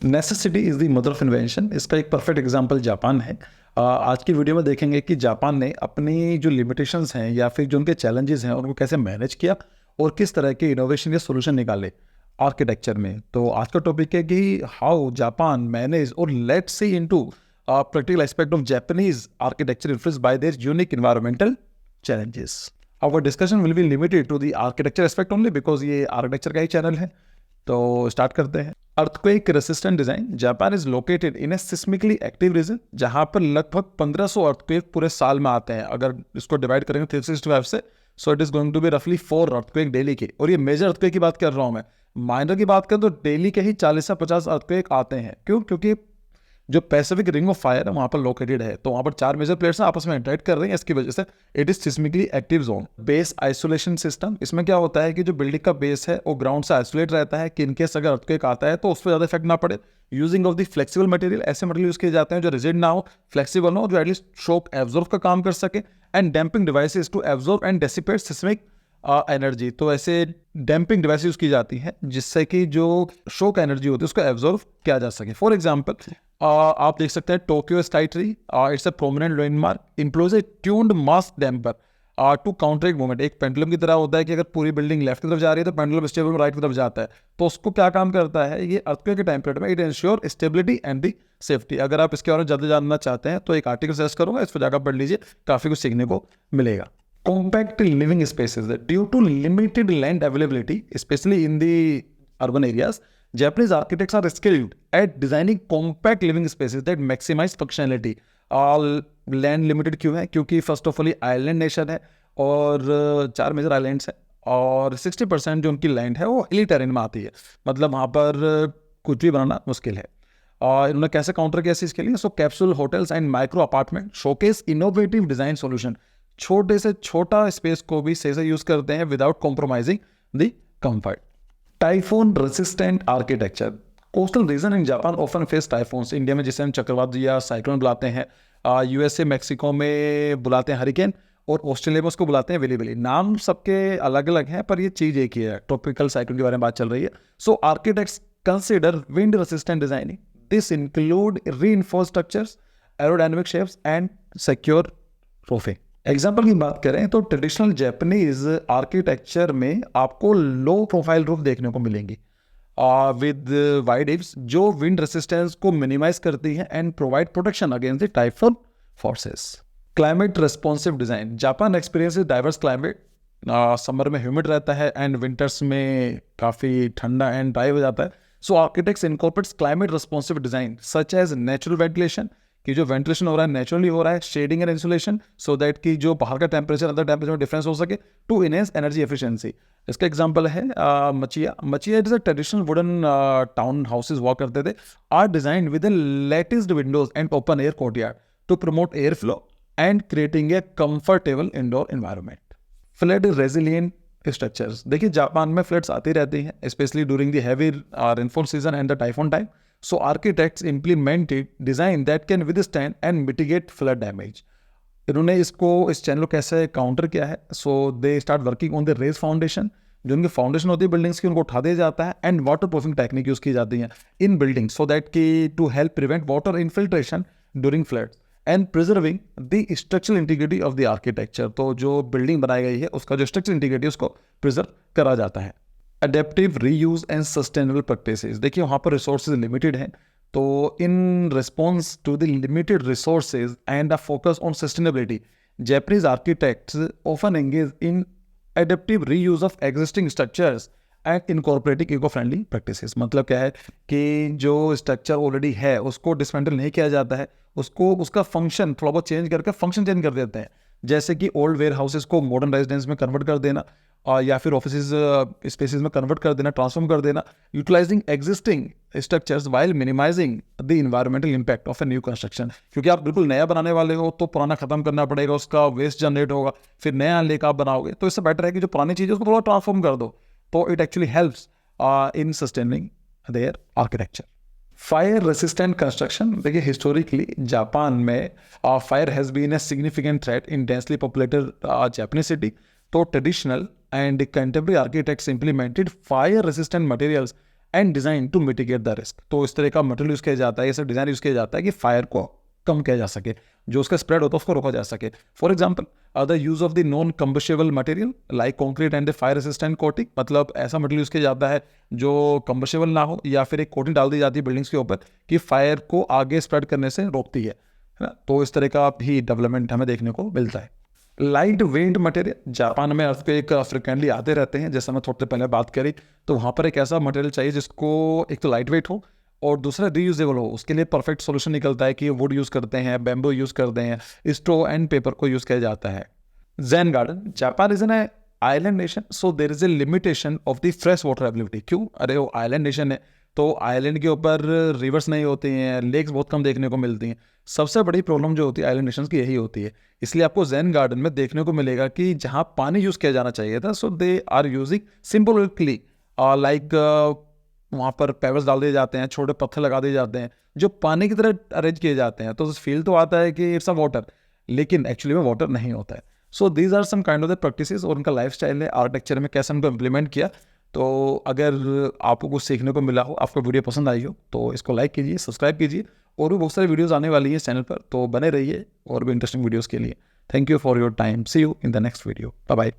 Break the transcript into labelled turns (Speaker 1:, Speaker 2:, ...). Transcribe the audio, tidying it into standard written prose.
Speaker 1: Necessity is the mother of invention. इसका एक perfect example Japan है। आज की वीडियो में देखेंगे कि जापान ने अपनी जो लिमिटेशंस हैं या फिर जो उनके चैलेंजेस हैं उनको कैसे मैनेज किया और किस तरह के इनोवेशन या सोल्यूशन निकाले आर्किटेक्चर में। तो आज का टॉपिक है कि हाउ जापान मैनेज और let's see into practical aspect of Japanese architecture influenced by there unique environmental challenges. Our discussion will be limited to the architecture aspect only because ये architecture का ही चैनल है। तो start करते हैं। Earthquake resistant design. Japan is located in a seismically active region जहां पर लगभग 1500 अर्थक्वेक पूरे साल में आते हैं। अगर इसको डिवाइड करेंगे 365 से, so it is going to be रफली 4 अर्थक्वेक डेली के। और ये मेजर अर्थक्वेक की बात कर रहा हूं मैं। माइनर की बात करें तो डेली के ही 40 से 50 अर्थक्वेक आते हैं। क्यों? क्योंकि जो पैसिफिक रिंग ऑफ फायर है वहां पर लोकेटेड है, तो वहां पर 4 मेजर प्लेट्स आपस में इंटरेक्ट कर रही हैं। इसकी वजह से it is seismically active zone. Base isolation system. इसमें क्या होता है कि जो बिल्डिंग का बेस है वो ग्राउंड से आइसोलेट रहता है कि इनकेस अगर अर्थक्वेक आता है तो उस पर ज्यादा इफेक्ट ना पड़े। Using of the flexible material. ऐसे मटेरियल यूज किए जाते हैं जो रिजिड ना हो, फ्लेक्सिबल हो, जो एटलीस्ट शॉक एब्जॉर्ब का काम कर सके। And damping devices to absorb and dissipate seismic energy. तो ऐसे डैम्पिंग डिवाइस यूज की जाती है जिससे कि जो शॉक एनर्जी होती है उसको एब्जॉर्ब किया जा सके। फॉर एग्जाम्पल आप देख सकते हैं Tokyo Skytree. It's a prominent landmark. Employs a tuned mass damper to counter movement. एक पेंडुलम की तरह होता है कि अगर पूरी बिल्डिंग लेफ्ट की तरफ जा रही है तो पेंडुलम स्टेबल राइट की तरफ जाता है। तो उसको क्या काम करता है ये अर्थक्वेक के टाइम पीरियड में? It ensure stability and the safety. अगर आप इसके बारे में ज़्यादा जानना चाहते हैं तो एक आर्टिकल सजेस्ट करूंगा, इस पर जाकर पढ़ लीजिए, काफ़ी कुछ सीखने को मिलेगा। Compact living spaces. Due to limited land availability, especially in the urban areas, Japanese architects are skilled at designing compact living spaces that maximize functionality. Land limited क्यों है? क्योंकि first of all island nation है और 4 major islands हैं और 60% जो उनकी land है वो हिली टेरेन में आती है। मतलब वहाँ पर कुछ भी बनाना मुश्किल है। और इन्होंने कैसे काउंटर किया इसके लिए? So capsule hotels and micro apartment showcase innovative design solution. छोटे से छोटा स्पेस को भी सही से यूज करते हैं without compromising the comfort. Typhoon resistant architecture. Coastal region in Japan often face typhoons. India में जिसे हम चक्रवात या साइक्लोन बुलाते हैं, यूएसए मैक्सिको में बुलाते हैं हरिकेन, और ऑस्ट्रेलिया में उसको बुलाते हैं विली। नाम सबके अलग अलग हैं पर ये चीज एक ही है। ट्रॉपिकल साइक्लोन के बारे में बात चल रही है। So architects consider wind resistant designing. This include reinforced structures, aerodynamic shapes and secure roofing. Example की बात करें तो ट्रेडिशनल जापानीज आर्किटेक्चर में आपको लो प्रोफाइल रूफ देखने को मिलेंगी विद वाइड इव्स जो विंड रेसिस्टेंस को मिनिमाइज करती है and provide protection against the typhoon forces. Climate responsive design. Japan experiences diverse climate. Summer में ह्यूमिड रहता है एंड विंटर्स में काफ़ी ठंडा एंड ड्राई हो जाता है। So architects incorporates climate responsive design such as natural ventilation, कि जो वेंटिलेशन हो रहा है नेचुरली हो रहा है, shading and insulation, so that कि जो बाहर का टेम्परेचर अंदर टेम्परेचर में डिफरेंस हो सके, टू इनहेंस एनर्जी एफिशिएंसी। इसका एग्जांपल है machiya it is a traditional wooden town houses हुआ करते थे, are designed with latest windows and open air courtyard to promote air flow and creating a comfortable indoor environment. Flood resilient structures. देखिए Japan में floods आती रहती हैं specially during the heavy rainfall season and the typhoon time. So architects implemented design that can withstand and mitigate flood damage. इन्होंने इस channel को कैसे counter किया है? So they start working on the raise foundation. जो उनकी foundation होती है बिल्डिंग्स की उनको उठा दिया जाता है and water proofing technique use की जाती है इन बिल्डिंग सो दैट कि to help prevent water infiltration during floods and preserving the structural integrity of the architecture. तो जो बिल्डिंग बनाई गई है उसका जो स्ट्रक्चरल इंटीग्रिटी उसको प्रिजर्व करा जाता है। Adaptive reuse and sustainable practices. देखिए वहाँ पर रिसोर्सेज लिमिटेड हैं, तो in response to the limited resources and a focus on sustainability, Japanese architects often engage in adaptive reuse of existing structures and incorporating eco friendly practices. मतलब क्या है कि जो स्ट्रक्चर ऑलरेडी है उसको डिसमेंटल नहीं किया जाता है, उसको उसका फंक्शन थोड़ा बहुत चेंज करके फंक्शन चेंज कर देते हैं। जैसे कि ओल्ड वेयर हाउसेज को मॉडर्न रेजिडेंस में कन्वर्ट कर देना या फिर ऑफिस स्पेसेस में कन्वर्ट कर देना, ट्रांसफॉर्म कर देना, utilising existing structures while minimising the environmental impact of a new construction. क्योंकि आप बिल्कुल नया बनाने वाले हो तो पुराना खत्म करना पड़ेगा, उसका वेस्ट जनरेट होगा, फिर नया लेकर आप बनाओगे, तो इससे बेटर है कि जो पुरानी चीज़ है उसको थोड़ा ट्रांसफॉर्म कर दो। तो it actually helps in sustaining their architecture. Fire resistant construction. देखिए हिस्टोरिकली जापान में fire has been a significant threat in densely populated Japanese city. तो traditional and contemporary architects implemented fire resistant materials and design to mitigate the risk. तो इस तरह का material use किया जाता है, ऐसा डिज़ाइन यूज़ किया जाता है कि फायर को कम किया जा सके, जो उसका स्प्रेड होता है उसको रोका जा सके। For example the use of the non combustible material like concrete and the fire resistant coating, मतलब ऐसा मटेरियल यूज़ किया जाता है जो कम्बशेबल ना हो, या फिर एक कोटिंग डाल दी जाती है बिल्डिंग्स के ऊपर कि फायर को आगे स्प्रेड करने से रोकती है ना। तो इस तरह का भी डेवलपमेंट हमें देखने को मिलता है। लाइट वेट मटेरियल, जापान में अर्थक्वेक फ्रिक्वेंटली आते रहते हैं, जैसा मैं थोड़ी देर पहले बात करी, तो वहाँ पर एक ऐसा मटेरियल चाहिए जिसको एक तो लाइट वेट हो और दूसरा रीयूजेबल हो। उसके लिए परफेक्ट सॉल्यूशन निकलता है कि वुड यूज़ करते हैं, बैम्बू यूज़ करते हैं, स्ट्रॉ एंड पेपर को यूज़ किया जाता है। Jain garden, Japan is an island nation, so there is a limitation of the fresh water ability. क्यों? अरे वो आइलैंड नेशन है तो आइलैंड के ऊपर रिवर्स नहीं होती हैं, लेक्स बहुत कम देखने को मिलती हैं। सबसे बड़ी प्रॉब्लम जो होती है आइलैंड नेशंस की यही होती है। इसलिए आपको जैन गार्डन में देखने को मिलेगा कि जहाँ पानी यूज़ किया जाना चाहिए था, so they are using symbolically like वहाँ पर पेवर्स डाल दिए जाते हैं, छोटे पत्थर लगा दिए जाते हैं जो पानी की तरह अरेंज किए जाते हैं। तो फील तो आता है कि इट्स अ वाटर, लेकिन एक्चुअली में वाटर नहीं होता है। So these are some kind of the practices, और उनका लाइफ स्टाइल है आर्किटेक्चर में कैसे उनको इम्प्लीमेंट किया। तो अगर आपको कुछ सीखने को मिला हो, आपको वीडियो पसंद आई हो, तो इसको लाइक कीजिए, सब्सक्राइब कीजिए। और भी बहुत सारी वीडियोस आने वाली है इस चैनल पर, तो बने रहिए और भी इंटरेस्टिंग वीडियोस के लिए। Thank you for your time, see you in the next video, bye bye.